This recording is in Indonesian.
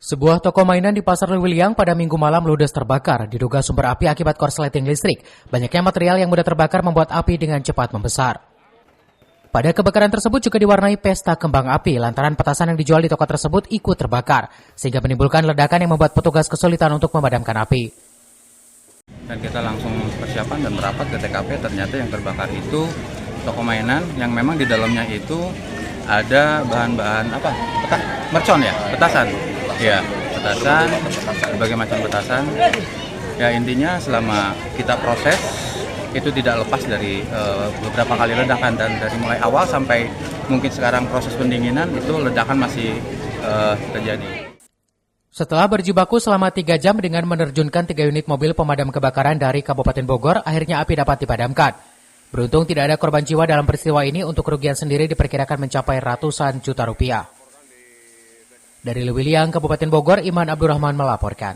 Sebuah toko mainan di Pasar Lewiliang pada Minggu malam ludes terbakar, diduga sumber api akibat korsleting listrik. Banyaknya material yang mudah terbakar membuat api dengan cepat membesar. Pada kebakaran tersebut juga diwarnai pesta kembang api lantaran petasan yang dijual di toko tersebut ikut terbakar, sehingga menimbulkan ledakan yang membuat petugas kesulitan untuk memadamkan api. Dan kita langsung persiapan dan merapat ke TKP, ternyata yang terbakar itu toko mainan yang memang di dalamnya itu ada bahan-bahan mercon ya, petasan. Ya, petasan, berbagai macam petasan. Ya intinya selama kita proses itu tidak lepas dari beberapa kali ledakan, dan dari mulai awal sampai mungkin sekarang proses pendinginan itu ledakan masih terjadi. Setelah berjibaku selama 3 jam dengan menerjunkan 3 unit mobil pemadam kebakaran dari Kabupaten Bogor, akhirnya api dapat dipadamkan. Beruntung tidak ada korban jiwa dalam peristiwa ini. Untuk kerugian sendiri diperkirakan mencapai ratusan juta rupiah. Dari Lewiliang, Kabupaten Bogor, Iman Abdurrahman melaporkan.